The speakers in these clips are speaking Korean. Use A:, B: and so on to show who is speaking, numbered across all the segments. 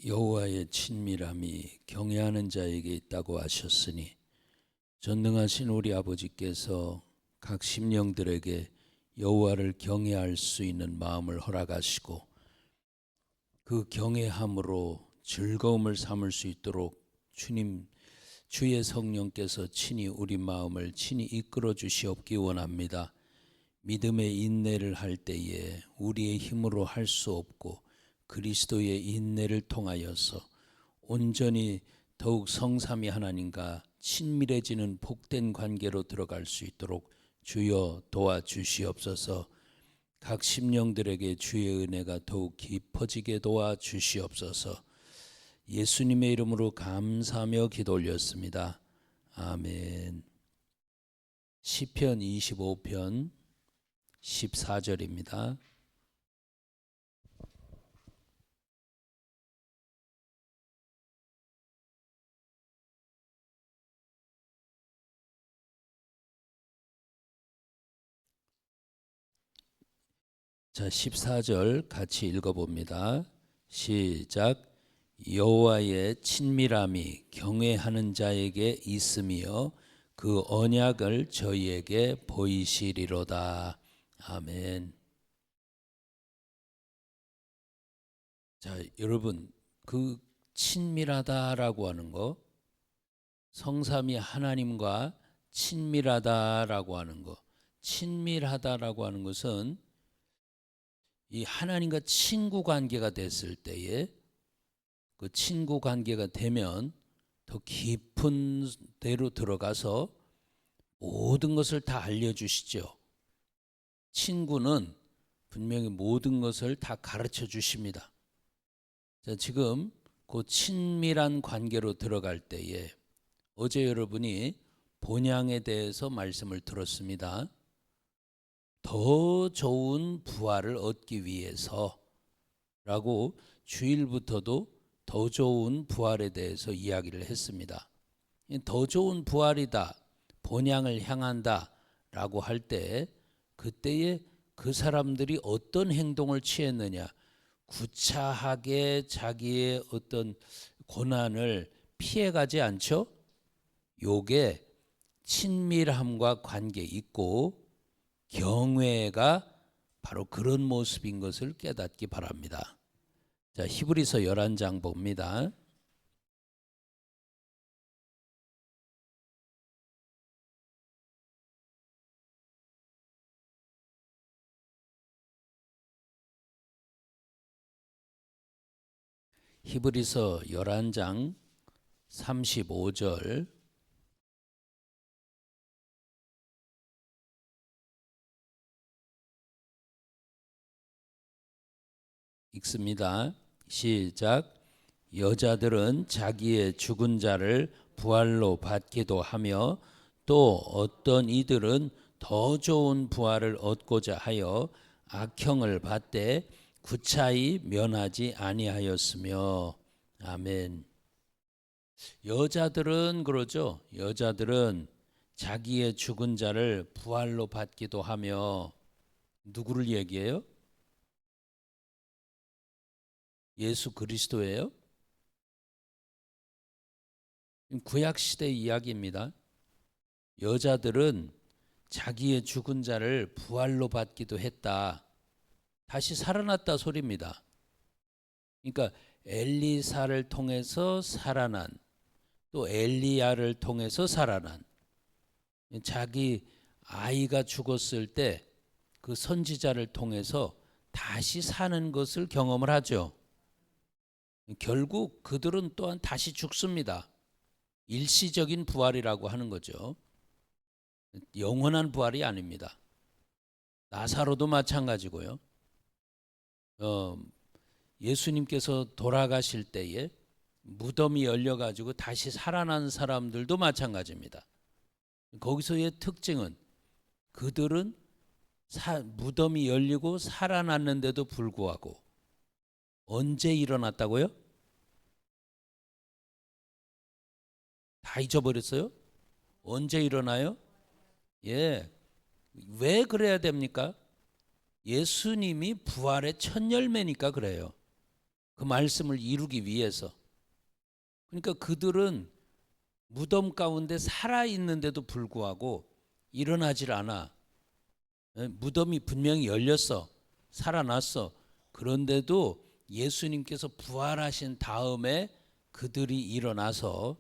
A: 여호와의 친밀함이 경외하는 자에게 있다고 하셨으니 전능하신 우리 아버지께서 각 심령들에게 여호와를 경외할 수 있는 마음을 허락하시고 그 경외함으로 즐거움을 삼을 수 있도록 주의 성령께서 친히 우리 마음을 친히 이끌어 주시옵기 원합니다. 믿음의 인내를 할 때에 우리의 힘으로 할 수 없고 그리스도의 인내를 통하여서 온전히 더욱 성삼위 하나님과 친밀해지는 복된 관계로 들어갈 수 있도록 주여 도와주시옵소서. 각 심령들에게 주의 은혜가 더욱 깊어지게 도와주시옵소서. 예수님의 이름으로 감사하며 기도 올렸습니다. 아멘. 시편 25편 14절입니다. 자, 14절 같이 읽어봅니다. 시작. 여호와의 친밀함이 경외하는 자에게 있으며 그 언약을 저희에게 보이시리로다. 아멘. 자, 여러분, 그 친밀하다라고 하는 거, 성삼위 하나님과 친밀하다라고 하는 거, 친밀하다라고 하는 것은 이 하나님과 친구 관계가 됐을 때에 그 친구 관계가 되면 더 깊은 데로 들어가서 모든 것을 다 알려주시죠. 친구는 분명히 모든 것을 다 가르쳐 주십니다. 자, 지금 그 친밀한 관계로 들어갈 때에 어제 여러분이 본향에 대해서 말씀을 들었습니다. 더 좋은 부활을 얻기 위해서라고 주일부터도 더 좋은 부활에 대해서 이야기를 했습니다. 더 좋은 부활이다, 본향을 향한다 라고 할 때 그때에 그 사람들이 어떤 행동을 취했느냐, 구차하게 자기의 어떤 고난을 피해가지 않죠. 요게 친밀함과 관계 있고 경외가 바로 그런 모습인 것을 깨닫기 바랍니다. 자, 히브리서 11장 봅니다. 히브리서 11장 35절 읽습니다. 시작. 여자들은 자기의 죽은 자를 부활로 받기도 하며 또 어떤 이들은 더 좋은 부활을 얻고자 하여 악형을 받되 구차히 면하지 아니하였으며. 아멘. 여자들은 그러죠. 여자들은 자기의 죽은 자를 부활로 받기도 하며, 누구를 얘기해요? 예수 그리스도예요. 구약시대 이야기입니다. 여자들은 자기의 죽은 자를 부활로 받기도 했다. 다시 살아났다 소리입니다. 그러니까 엘리사를 통해서 살아난, 또 엘리야를 통해서 살아난, 자기 아이가 죽었을 때 그 선지자를 통해서 다시 사는 것을 경험을 하죠. 결국 그들은 또한 다시 죽습니다. 일시적인 부활이라고 하는 거죠. 영원한 부활이 아닙니다. 나사로도 마찬가지고요. 예수님께서 돌아가실 때에 무덤이 열려가지고 다시 살아난 사람들도 마찬가지입니다. 거기서의 특징은 그들은 무덤이 열리고 살아났는데도 불구하고 언제 일어났다고요? 다 잊어버렸어요? 언제 일어나요? 예. 왜 그래야 됩니까? 예수님이 부활의 첫 열매니까 그래요. 그 말씀을 이루기 위해서. 그러니까 그들은 무덤 가운데 살아있는데도 불구하고 일어나질 않아. 무덤이 분명히 열렸어. 살아났어. 그런데도 예수님께서 부활하신 다음에 그들이 일어나서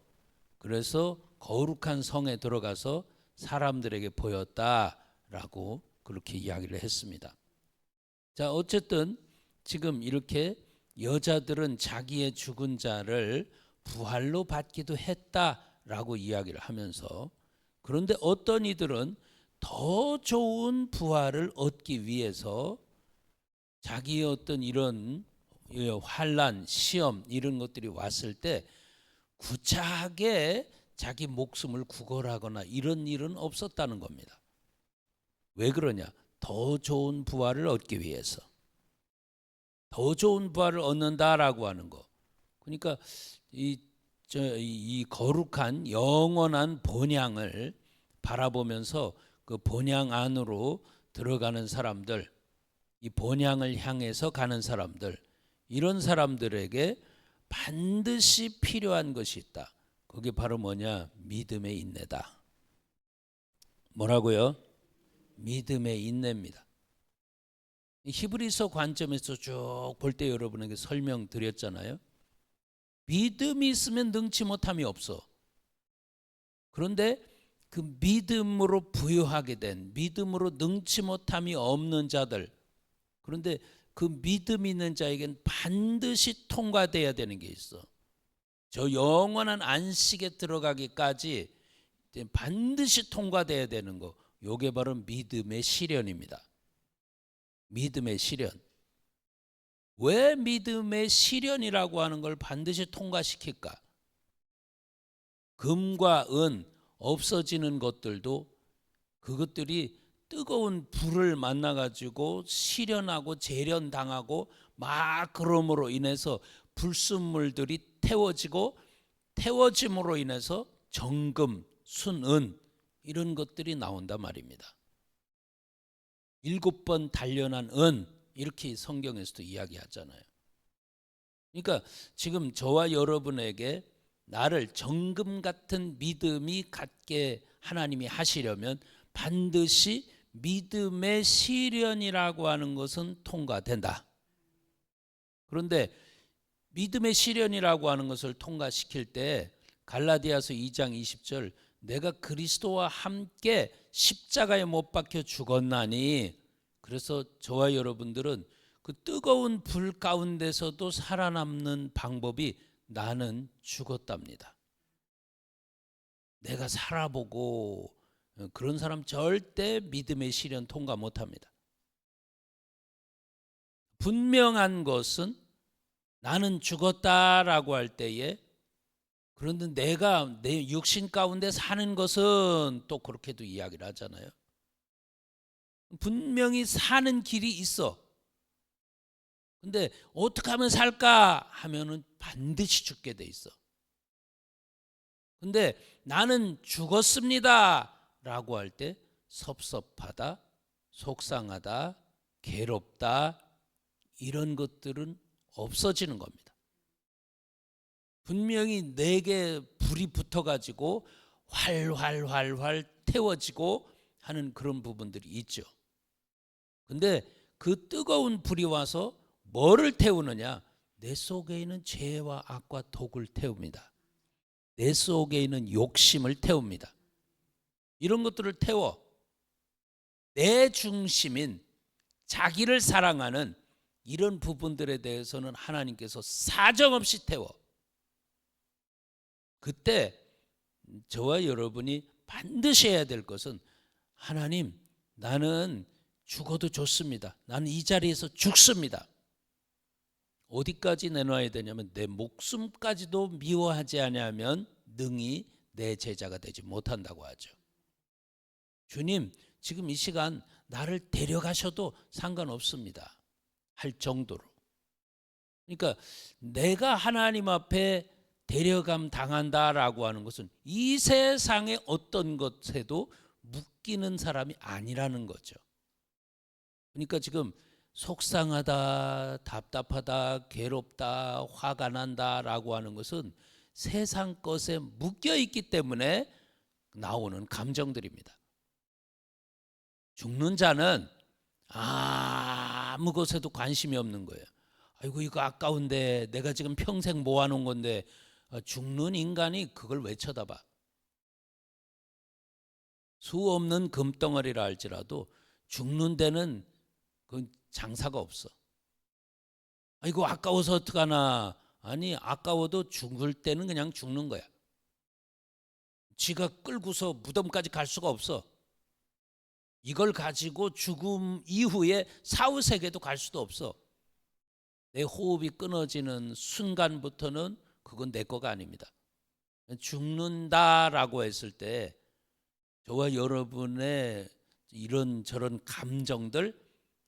A: 그래서 거룩한 성에 들어가서 사람들에게 보였다라고 그렇게 이야기를 했습니다. 자, 어쨌든 지금 이렇게 여자들은 자기의 죽은 자를 부활로 받기도 했다라고 이야기를 하면서, 그런데 어떤 이들은 더 좋은 부활을 얻기 위해서 자기의 어떤 이런 환난, 시험 이런 것들이 왔을 때 구차하게 자기 목숨을 구걸하거나 이런 일은 없었다는 겁니다. 왜 그러냐? 더 좋은 부활을 얻기 위해서. 더 좋은 부활을 얻는다라고 하는 거. 그러니까 이 거룩한 영원한 본향을 바라보면서 그 본향 안으로 들어가는 사람들, 이 본향을 향해서 가는 사람들, 이런 사람들에게 반드시 필요한 것이 있다. 그게 바로 뭐냐? 믿음의 인내다. 뭐라고요? 믿음의 인내입니다. 히브리서 관점에서 쭉 볼 때 여러분에게 설명드렸잖아요. 믿음이 있으면 능치 못함이 없어. 그런데 그 믿음으로 부유하게 된, 믿음으로 능치 못함이 없는 자들, 그런데 그 믿음 있는 자에겐 반드시 통과돼야 되는 게 있어. 저 영원한 안식에 들어가기까지 반드시 통과돼야 되는 거, 요게 바로 믿음의 시련입니다. 믿음의 시련. 왜 믿음의 시련이라고 하는 걸 반드시 통과시킬까? 금과 은, 없어지는 것들도 그것들이 뜨거운 불을 만나가지고 시련하고 재련당하고 막 그럼으로 인해서 불순물들이 태워지고, 태워짐으로 인해서 정금, 순은 이런 것들이 나온단 말입니다. 7번 단련한 은, 이렇게 성경에서도 이야기하잖아요. 그러니까 지금 저와 여러분에게 나를 정금 같은 믿음이 갖게 하나님이 하시려면 반드시 믿음의 시련이라고 하는 것은 통과된다. 그런데 믿음의 시련이라고 하는 것을 통과시킬 때 갈라디아서 2장 20절, 내가 그리스도와 함께 십자가에 못 박혀 죽었나니, 그래서 저와 여러분들은 그 뜨거운 불 가운데서도 살아남는 방법이 나는 죽었답니다. 내가 살아보고 그런 사람 절대 믿음의 시련 통과 못합니다. 분명한 것은 나는 죽었다라고 할 때에, 그런데 내가 내 육신 가운데 사는 것은 또 그렇게도 이야기를 하잖아요. 분명히 사는 길이 있어. 근데 어떻게 하면 살까 하면은 반드시 죽게 돼 있어. 근데 나는 죽었습니다 라고 할 때 섭섭하다, 속상하다, 괴롭다, 이런 것들은 없어지는 겁니다. 분명히 내게 불이 붙어가지고 활활활활 태워지고 하는 그런 부분들이 있죠. 근데 그 뜨거운 불이 와서 뭐를 태우느냐? 내 속에 있는 죄와 악과 독을 태웁니다. 내 속에 있는 욕심을 태웁니다. 이런 것들을 태워. 내 중심인 자기를 사랑하는 이런 부분들에 대해서는 하나님께서 사정없이 태워. 그때 저와 여러분이 반드시 해야 될 것은, 하나님, 나는 죽어도 좋습니다. 나는 이 자리에서 죽습니다. 어디까지 내놔야 되냐면 내 목숨까지도 미워하지 아니하면 능히 내 제자가 되지 못한다고 하죠. 주님, 지금 이 시간 나를 데려가셔도 상관없습니다 할 정도로. 그러니까 내가 하나님 앞에 데려감 당한다라고 하는 것은 이 세상의 어떤 것에도 묶이는 사람이 아니라는 거죠. 그러니까 지금 속상하다, 답답하다, 괴롭다, 화가 난다라고 하는 것은 세상 것에 묶여 있기 때문에 나오는 감정들입니다. 죽는 자는 아무 것에도 관심이 없는 거예요. 아이고 이거 아까운데 내가 지금 평생 모아놓은 건데. 죽는 인간이 그걸 왜 쳐다봐? 수 없는 금덩어리라 할지라도 죽는 데는 그 장사가 없어. 아이고 아까워서 어떡하나. 아니 아까워도 죽을 때는 그냥 죽는 거야. 지가 끌고서 무덤까지 갈 수가 없어. 이걸 가지고 죽음 이후에 사후세계도 갈 수도 없어. 내 호흡이 끊어지는 순간부터는 그건 내 거가 아닙니다. 죽는다라고 했을 때 저와 여러분의 이런저런 감정들,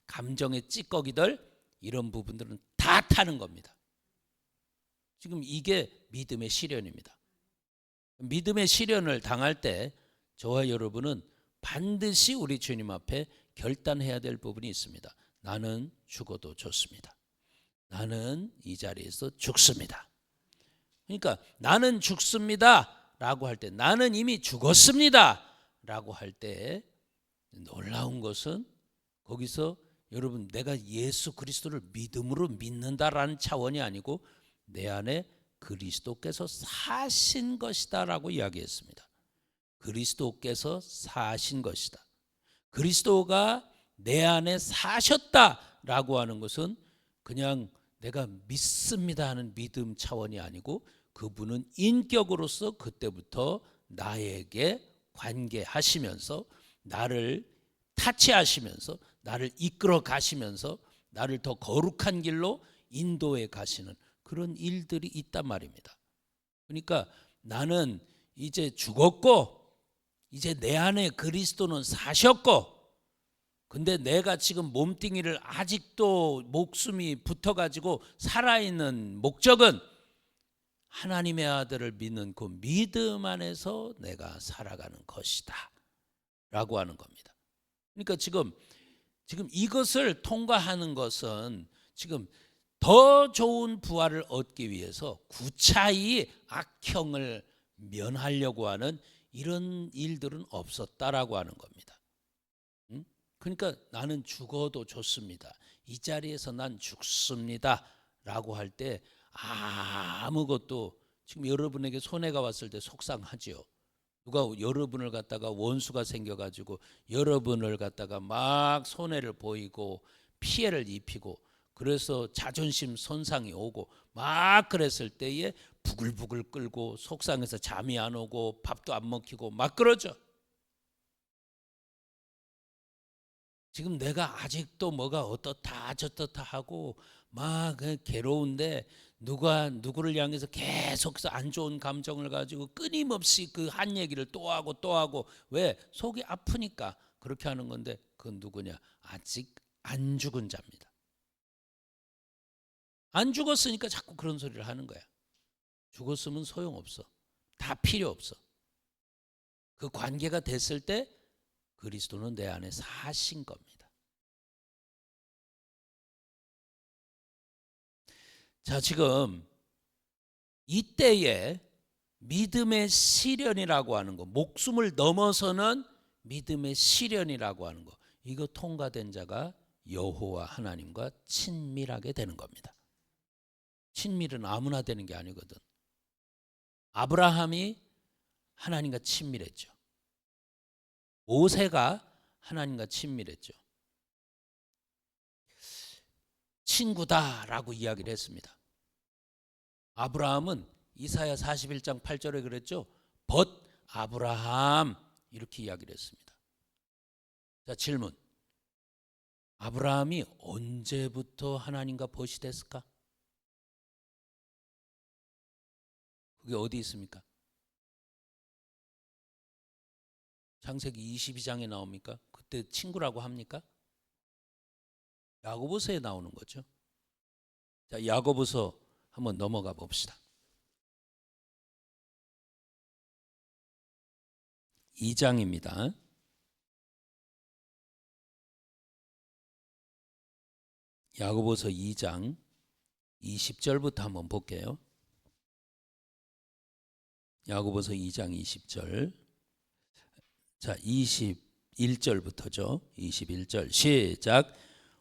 A: 감정의 찌꺼기들, 이런 부분들은 다 타는 겁니다. 지금 이게 믿음의 시련입니다. 믿음의 시련을 당할 때 저와 여러분은 반드시 우리 주님 앞에 결단해야 될 부분이 있습니다. 나는 죽어도 좋습니다. 나는 이 자리에서 죽습니다. 그러니까 나는 죽습니다 라고 할 때, 나는 이미 죽었습니다 라고 할 때 놀라운 것은 거기서 여러분 내가 예수 그리스도를 믿음으로 믿는다라는 차원이 아니고 내 안에 그리스도께서 사신 것이다 라고 이야기했습니다. 그리스도께서 사신 것이다. 그리스도가 내 안에 사셨다라고 하는 것은 그냥 내가 믿습니다 하는 믿음 차원이 아니고 그분은 인격으로서 그때부터 나에게 관계하시면서 나를 타치하시면서 나를 이끌어 가시면서 나를 더 거룩한 길로 인도해 가시는 그런 일들이 있단 말입니다. 그러니까 나는 이제 죽었고 이제 내 안에 그리스도는 사셨고 근데 내가 지금 몸뚱이를 아직도 목숨이 붙어가지고 살아있는 목적은 하나님의 아들을 믿는 그 믿음 안에서 내가 살아가는 것이다 라고 하는 겁니다. 그러니까 지금 이것을 통과하는 것은 지금 더 좋은 부활을 얻기 위해서 구차히 악형을 면하려고 하는 이런 일들은 없었다라고 하는 겁니다. 그러니까 나는 죽어도 좋습니다. 이 자리에서 난 죽습니다 라고 할 때 아무것도 지금 여러분에게 손해가 왔을 때 속상하지요. 누가 여러분을 갖다가 원수가 생겨가지고 여러분을 갖다가 막 손해를 보이고 피해를 입히고 그래서 자존심 손상이 오고 막 그랬을 때에 부글부글 끓고 속상해서 잠이 안 오고 밥도 안 먹히고 막 그러죠. 지금 내가 아직도 뭐가 어떻다 저떻다 하고 막 괴로운데 누가 누구를 향해서 계속해서 안 좋은 감정을 가지고 끊임없이 그 한 얘기를 또 하고 또 하고 왜? 속이 아프니까 그렇게 하는 건데 그건 누구냐? 아직 안 죽은 자입니다. 안 죽었으니까 자꾸 그런 소리를 하는 거야. 죽었으면 소용없어. 다 필요 없어. 그 관계가 됐을 때 그리스도는 내 안에 사신 겁니다. 자, 지금 이때에 믿음의 시련이라고 하는 거, 목숨을 넘어서는 믿음의 시련이라고 하는 거, 이거 통과된 자가 여호와 하나님과 친밀하게 되는 겁니다. 친밀은 아무나 되는 게 아니거든. 아브라함이 하나님과 친밀했죠. 모세가 하나님과 친밀했죠. 친구다라고 이야기를 했습니다. 아브라함은 이사야 41장 8절에 그랬죠. 벗 아브라함 이렇게 이야기를 했습니다. 자, 질문. 아브라함이 언제부터 하나님과 벗이 됐을까? 그게 어디 있습니까? 창세기 22장에 나옵니까? 그때 친구라고 합니까? 야고보서에 나오는 거죠. 자, 야고보서 한번 넘어가 봅시다. 2장입니다. 야고보서 2장 20절부터 한번 볼게요. 야고보서 2장 20절. 자, 21절부터죠. 21절 시작.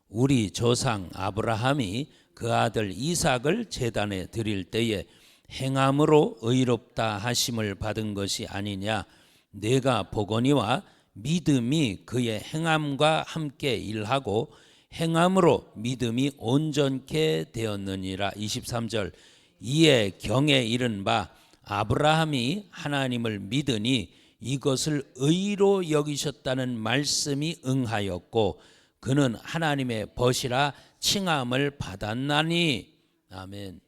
A: 우리 조상 아브라함이 그 아들 이삭을 제단에 드릴 때에 행함으로 의롭다 하심을 받은 것이 아니냐. 내가 보거니와 믿음이 그의 행함과 함께 일하고 행함으로 믿음이 온전케 되었느니라. 23절 이에 경에 이른 바 아브라함이 하나님을 믿으니 이것을 의로 여기셨다는 말씀이 응하였고 그는 하나님의 벗이라 칭함을 받았나니. 아멘.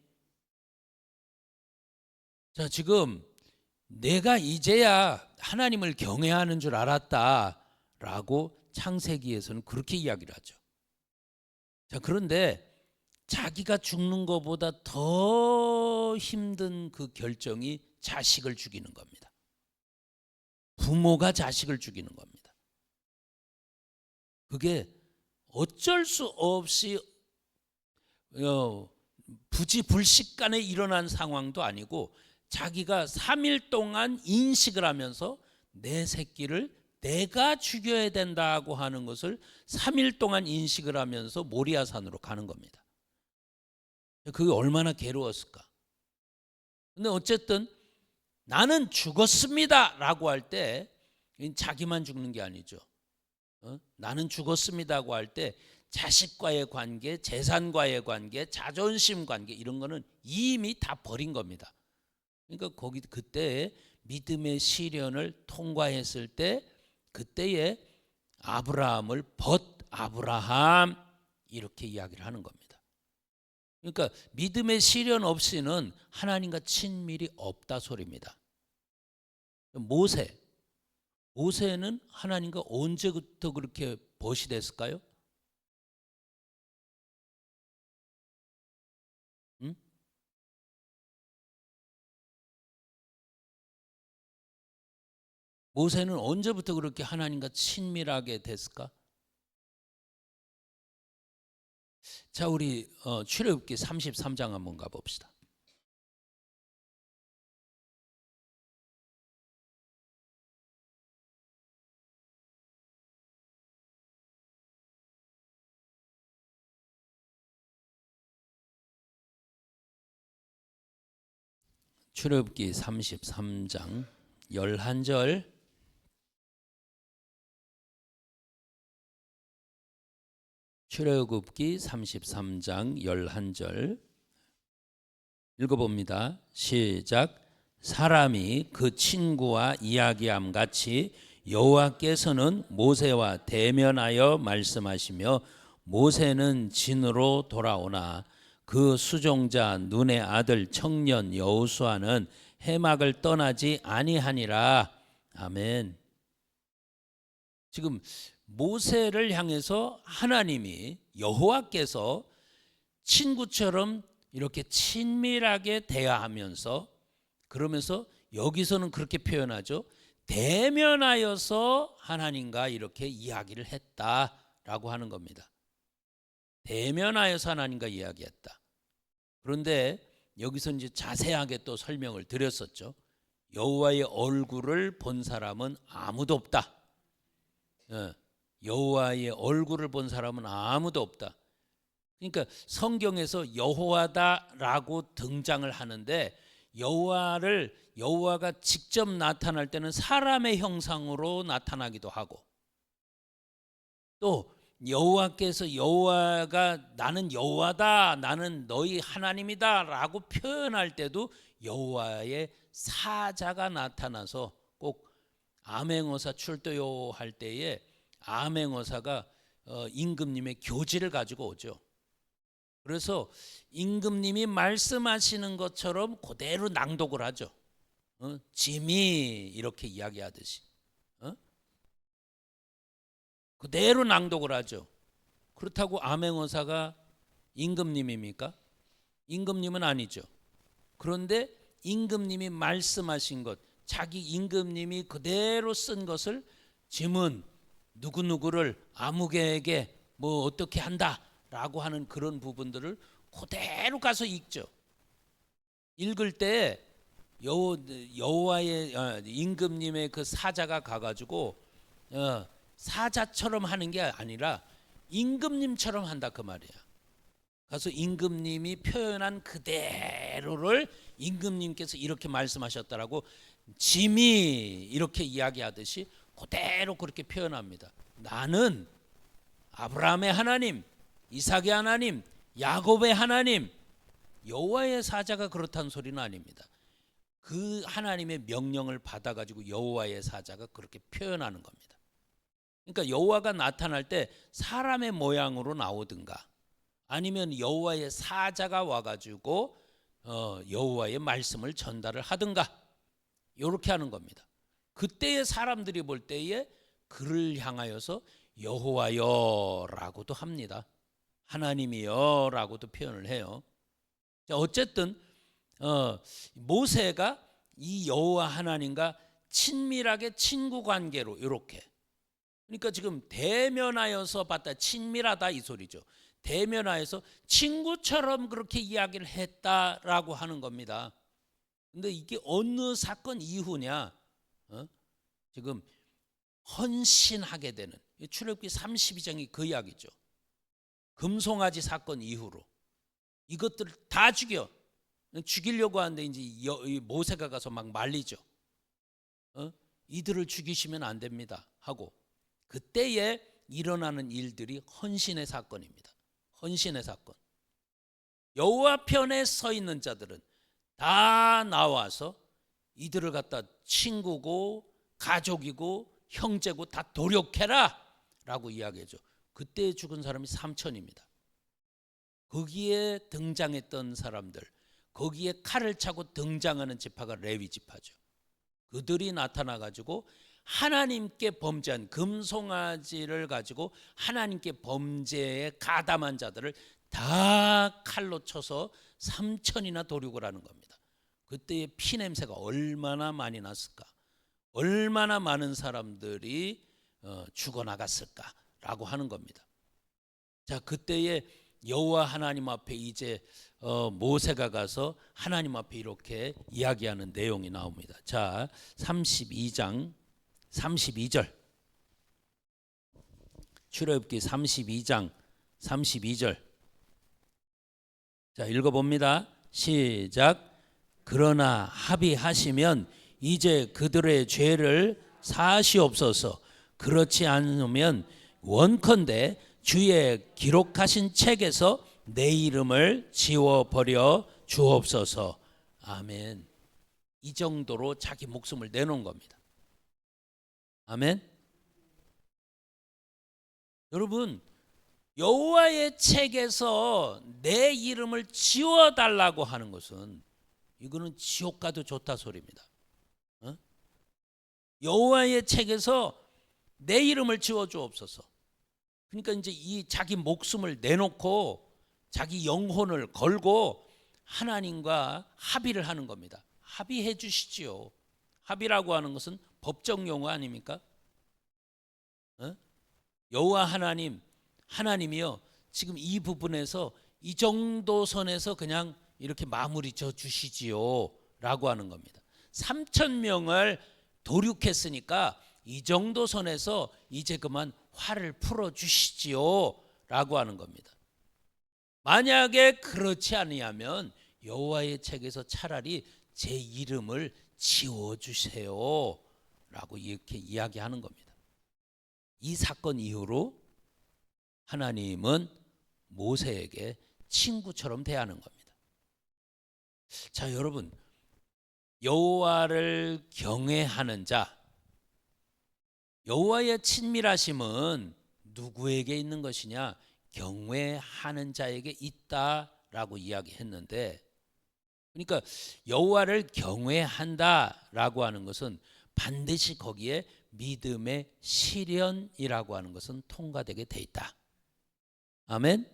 A: 자, 지금 내가 이제야 하나님을 경외하는 줄 알았다라고 창세기에서는 그렇게 이야기를 하죠. 자, 그런데 자기가 죽는 것보다 더 힘든 그 결정이 자식을 죽이는 겁니다. 부모가 자식을 죽이는 겁니다. 그게 어쩔 수 없이 부지불식간에 일어난 상황도 아니고 자기가 3일 동안 인식을 하면서 내 새끼를 내가 죽여야 된다고 하는 것을 3일 동안 인식을 하면서 모리아산으로 가는 겁니다. 그게 얼마나 괴로웠을까. 근데 어쨌든 나는 죽었습니다 라고 할 때 자기만 죽는 게 아니죠. 나는 죽었습니다고 할 때 자식과의 관계, 재산과의 관계, 자존심 관계 이런 거는 이미 다 버린 겁니다. 그러니까 그때 믿음의 시련을 통과했을 때 그때에 아브라함을 벗 아브라함 이렇게 이야기를 하는 겁니다. 그러니까 믿음의 시련 없이는 하나님과 친밀이 없다 소리입니다. 모세는 하나님과 언제부터 그렇게 벗이 됐을까요? 응? 모세는 언제부터 그렇게 하나님과 친밀하게 됐을까? 자, 우리 출애굽기 33장 한번 가봅시다. 출애굽기 33장 11절 출애굽기 33장 11절 읽어봅니다. 시작. 사람이 그 친구와 이야기함 같이 여호와께서는 모세와 대면하여 말씀하시며 모세는 진으로 돌아오나 그 수종자 눈의 아들 청년 여호수아는 해막을 떠나지 아니하니라. 아멘. 지금 모세를 향해서 하나님이 여호와께서 친구처럼 이렇게 친밀하게 대화하면서 그러면서 여기서는 그렇게 표현하죠. 대면하여서 하나님과 이렇게 이야기를 했다라고 하는 겁니다. 대면하여서 하나님과 이야기했다. 그런데 여기서 이제 자세하게 또 설명을 드렸었죠. 여호와의 얼굴을 본 사람은 아무도 없다. 여호와의 얼굴을 본 사람은 아무도 없다. 그러니까 성경에서 여호와다라고 등장을 하는데 여호와가 직접 나타날 때는 사람의 형상으로 나타나기도 하고 또 여호와가 나는 여호와다, 나는 너희 하나님이다라고 표현할 때도 여호와의 사자가 나타나서 꼭 암행어사 출도요 할 때에 암행어사가 임금님의 교지를 가지고 오죠. 그래서 임금님이 말씀하시는 것처럼 그대로 낭독을 하죠. 짐이 이렇게 이야기하듯이 그대로 낭독을 하죠. 그렇다고 암행어사가 임금님입니까? 임금님은 아니죠. 그런데 임금님이 말씀하신 것, 자기 임금님이 그대로 쓴 것을 짐은 누구누구를 아무개에게 뭐 어떻게 한다 라고 하는 그런 부분들을 그대로 가서 읽죠. 읽을 때 여호와의 임금님의 그 사자가 가가지고 사자처럼 하는 게 아니라 임금님처럼 한다 그 말이야. 그래서 임금님이 표현한 그대로를 임금님께서 이렇게 말씀하셨다라고 짐이 이렇게 이야기하듯이 그대로 그렇게 표현합니다. 나는 아브라함의 하나님, 이삭의 하나님, 야곱의 하나님, 여호와의 사자가 그렇다는 소리는 아닙니다. 그 하나님의 명령을 받아가지고 여호와의 사자가 그렇게 표현하는 겁니다. 그러니까 여호와가 나타날 때 사람의 모양으로 나오든가 아니면 여호와의 사자가 와가지고 여호와의 말씀을 전달을 하든가 이렇게 하는 겁니다. 그때의 사람들이 볼 때에 그를 향하여서 여호와여라고도 합니다. 하나님이여라고도 표현을 해요. 자, 어쨌든 모세가 이 여호와 하나님과 친밀하게 친구 관계로 이렇게, 그러니까 지금 대면하여서 봤다, 친밀하다 이 소리죠. 대면하여서 친구처럼 그렇게 이야기를 했다라고 하는 겁니다. 근데 이게 어느 사건 이후냐? 지금 헌신하게 되는, 출애굽기 32장이 그 이야기죠. 금송아지 사건 이후로 이것들을 다 죽이려고 하는데 이제 모세가 가서 막 말리죠. 이들을 죽이시면 안 됩니다 하고, 그때에 일어나는 일들이 헌신의 사건입니다. 헌신의 사건. 여호와 편에 서 있는 자들은 다 나와서 이들을 갖다 친구고 가족이고 형제고 다 도력해라 라고 이야기하죠. 그때 죽은 사람이 3천입니다. 거기에 등장했던 사람들, 거기에 칼을 차고 등장하는 지파가 레위 지파죠. 그들이 나타나 가지고 하나님께 범죄한, 금송아지를 가지고 하나님께 범죄에 가담한 자들을 다 칼로 쳐서 3천이나 도륙을 하는 겁니다. 그때의 피냄새가 얼마나 많이 났을까, 얼마나 많은 사람들이 죽어나갔을까라고 하는 겁니다. 자, 그때에 여호와 하나님 앞에 이제 모세가 가서 하나님 앞에 이렇게 이야기하는 내용이 나옵니다. 자, 32장 32절, 출애굽기 32장 32절. 자, 읽어봅니다. 시작. 그러나 합의하시면 이제 그들의 죄를 사하시옵소서. 그렇지 않으면 원컨대 주의 기록하신 책에서 내 이름을 지워버려 주옵소서. 아멘. 이 정도로 자기 목숨을 내놓은 겁니다. 아멘. 여러분, 여호와의 책에서 내 이름을 지워달라고 하는 것은, 이거는 지옥 가도 좋다 소리입니다. 여호와의 책에서 내 이름을 지워주옵소서. 그러니까 이제 이 자기 목숨을 내놓고 자기 영혼을 걸고 하나님과 합의를 하는 겁니다. 합의해 주시지요. 합의라고 하는 것은 법적 용어 아닙니까? 여호와 하나님이요, 지금 이 부분에서 이 정도 선에서 그냥 이렇게 마무리 져 주시지요 라고 하는 겁니다. 3,000명을 도륙했으니까 이 정도 선에서 이제 그만 화를 풀어 주시지요 라고 하는 겁니다. 만약에 그렇지 아니하면 여호와의 책에서 차라리 제 이름을 지워주세요 라고 이렇게 이야기하는 겁니다. 이 사건 이후로 하나님은 모세에게 친구처럼 대하는 겁니다. 자, 여러분, 여호와를 경외하는 자, 여호와의 친밀하심은 누구에게 있는 것이냐? 경외하는 자에게 있다라고 이야기했는데, 그러니까 여호와를 경외한다라고 하는 것은 반드시 거기에 믿음의 실현이라고 하는 것은 통과되게 돼 있다. 아멘.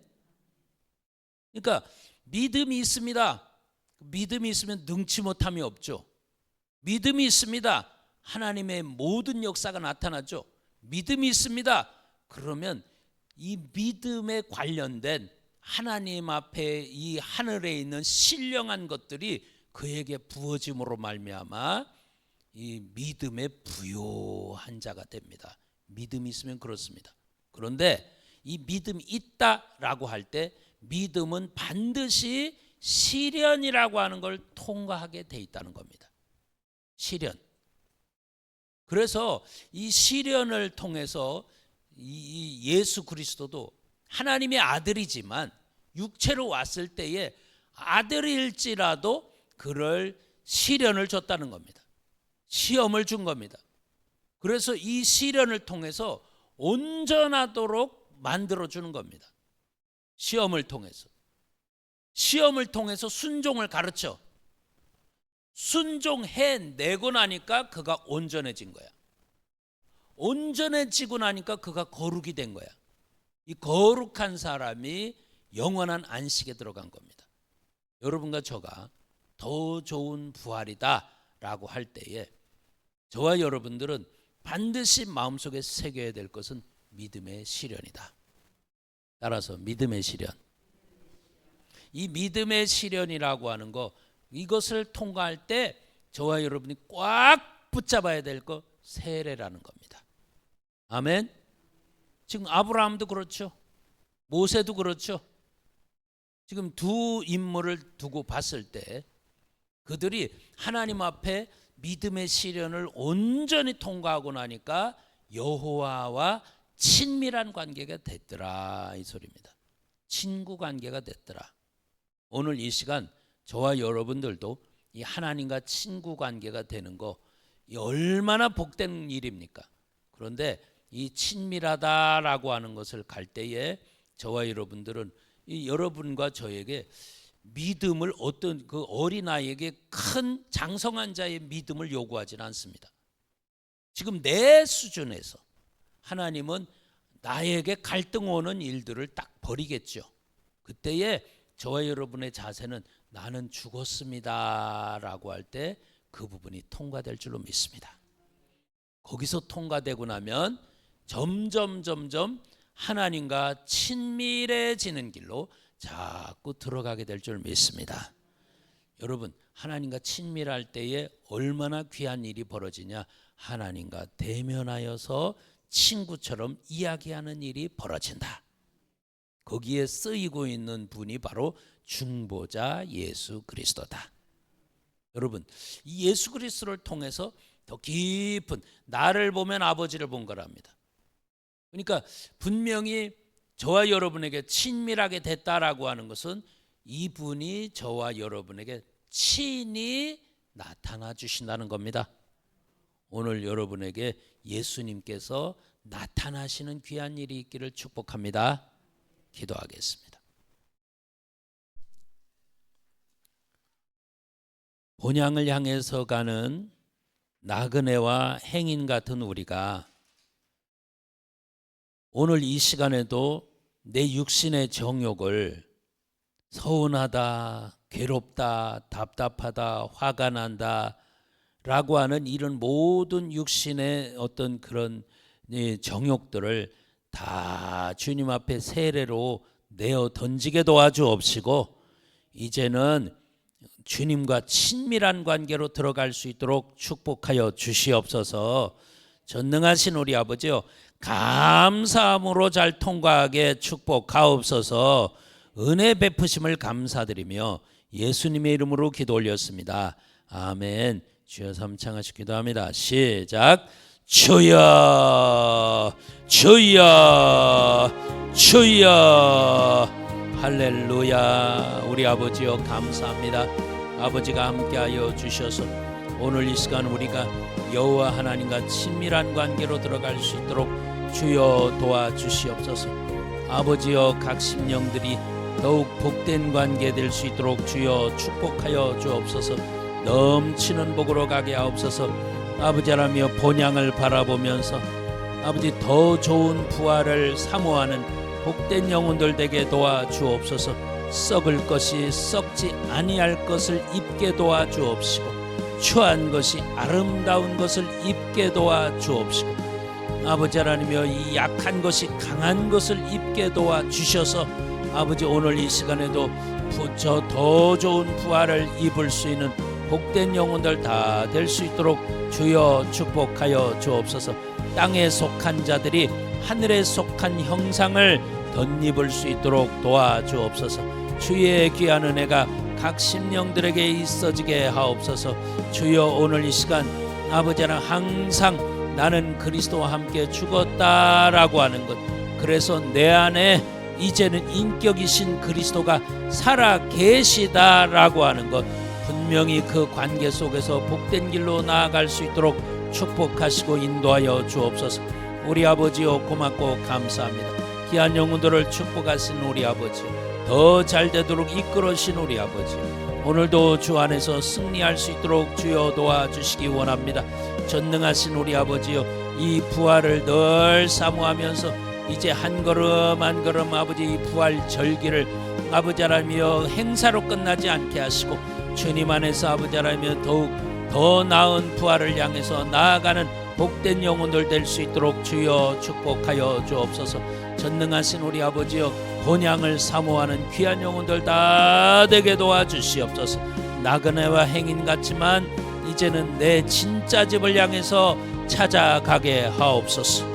A: 그러니까 믿음이 있습니다. 믿음이 있으면 능치 못함이 없죠. 믿음이 있습니다. 하나님의 모든 역사가 나타나죠. 믿음이 있습니다. 그러면 이 믿음에 관련된 하나님 앞에 이 하늘에 있는 신령한 것들이 그에게 부어짐으로 말미암아 이 믿음의 부요한 자가 됩니다. 믿음이 있으면 그렇습니다. 그런데 이 믿음이 있다라고 할 때 믿음은 반드시 시련이라고 하는 걸 통과하게 돼 있다는 겁니다. 시련. 그래서 이 시련을 통해서 이 예수 그리스도도 하나님의 아들이지만 육체로 왔을 때에 아들일지라도 그를 시련을 줬다는 겁니다. 시험을 준 겁니다. 그래서 이 시련을 통해서 온전하도록 만들어주는 겁니다. 시험을 통해서 순종을 가르쳐 순종해내고 나니까 그가 온전해진 거야. 온전해지고 나니까 그가 거룩이 된 거야. 이 거룩한 사람이 영원한 안식에 들어간 겁니다. 여러분과 저가 더 좋은 부활이다 라고 할 때에 저와 여러분들은 반드시 마음속에 새겨야 될 것은 믿음의 시련이다. 따라서 믿음의 시련. 이 믿음의 시련이라고 하는 거, 이것을 통과할 때 저와 여러분이 꽉 붙잡아야 될 거 세례라는 겁니다. 아멘. 지금 아브라함도 그렇죠. 모세도 그렇죠. 지금 두 인물을 두고 봤을 때 그들이 하나님 앞에 믿음의 시련을 온전히 통과하고 나니까 여호와와 친밀한 관계가 됐더라, 이 소리입니다. 친구 관계가 됐더라. 오늘 이 시간 저와 여러분들도 이 하나님과 친구 관계가 되는 거 얼마나 복된 일입니까? 그런데 이 친밀하다라고 하는 것을 갈 때에 저와 여러분들은 이 여러분과 저에게 믿음을 어떤 그 어린아이에게 큰 장성한 자의 믿음을 요구하지는 않습니다. 지금 내 수준에서 하나님은 나에게 갈등 오는 일들을 딱 버리겠죠. 그때에 저와 여러분의 자세는 나는 죽었습니다 라고 할 때 그 부분이 통과될 줄로 믿습니다. 거기서 통과되고 나면 점점 하나님과 친밀해지는 길로 자꾸 들어가게 될 줄 믿습니다. 여러분, 하나님과 친밀할 때에 얼마나 귀한 일이 벌어지냐. 하나님과 대면하여서 친구처럼 이야기하는 일이 벌어진다. 거기에 쓰이고 있는 분이 바로 중보자 예수 그리스도다. 여러분, 이 예수 그리스도를 통해서 더 깊은, 나를 보면 아버지를 본 거랍니다. 그러니까 분명히 저와 여러분에게 친밀하게 됐다라고 하는 것은 이분이 저와 여러분에게 친히 나타나 주신다는 겁니다. 오늘 여러분에게 예수님께서 나타나시는 귀한 일이 있기를 축복합니다. 기도하겠습니다. 본향을 향해서 가는 나그네와 행인 같은 우리가 오늘 이 시간에도 내 육신의 정욕을 서운하다, 괴롭다, 답답하다, 화가 난다 라고 하는 이런 모든 육신의 어떤 그런 정욕들을 다 주님 앞에 세례로 내어 던지게 도와주옵시고 이제는 주님과 친밀한 관계로 들어갈 수 있도록 축복하여 주시옵소서. 전능하신 우리 아버지요, 감사함으로 잘 통과하게 축복하옵소서. 은혜 베푸심을 감사드리며 예수님의 이름으로 기도 올렸습니다. 아멘. 주여 삼창하시 기도합니다. 시작. 주여 주여 주여. 할렐루야. 우리 아버지여 감사합니다. 아버지가 함께하여 주셔서 오늘 이 시간 우리가 여호와 하나님과 친밀한 관계로 들어갈 수 있도록 주여 도와주시옵소서. 아버지여, 각 심령들이 더욱 복된 관계 될 수 있도록 주여 축복하여 주옵소서. 넘치는 복으로 가게 하옵소서. 아버지 하나며 본향을 바라보면서 아버지 더 좋은 부활을 사모하는 복된 영혼들 되게 도와주옵소서. 썩을 것이 썩지 아니할 것을 입게 도와주옵시고 추한 것이 아름다운 것을 입게 도와주옵시고 아버지 하나님이여 이 약한 것이 강한 것을 입게 도와 주셔서 아버지 오늘 이 시간에도 더 좋은 부활을 입을 수 있는 복된 영혼들 다 될 수 있도록 주여 축복하여 주옵소서. 땅에 속한 자들이 하늘에 속한 형상을 덧입을 수 있도록 도와주옵소서. 주의 귀한 은혜가 각 심령들에게 있어지게 하옵소서. 주여 오늘 이 시간 아버지 하나님 항상 나는 그리스도와 함께 죽었다라고 하는 것, 그래서 내 안에 이제는 인격이신 그리스도가 살아 계시다라고 하는 것, 분명히 그 관계 속에서 복된 길로 나아갈 수 있도록 축복하시고 인도하여 주옵소서. 우리 아버지요 고맙고 감사합니다. 귀한 영혼들을 축복하신 우리 아버지, 더 잘되도록 이끌어신 우리 아버지, 오늘도 주 안에서 승리할 수 있도록 주여 도와주시기 원합니다. 전능하신 우리 아버지요, 이 부활을 늘 사모하면서 이제 한 걸음 한 걸음 아버지 이 부활 절기를 아버지 하나님이여 행사로 끝나지 않게 하시고 주님 안에서 아버지 하나님이여 더욱 더 나은 부활을 향해서 나아가는 복된 영혼들 될 수 있도록 주여 축복하여 주옵소서. 전능하신 우리 아버지여, 본향을 사모하는 귀한 영혼들 다 되게 도와주시옵소서. 나그네와 행인 같지만 이제는 내 진짜 집을 향해서 찾아가게 하옵소서.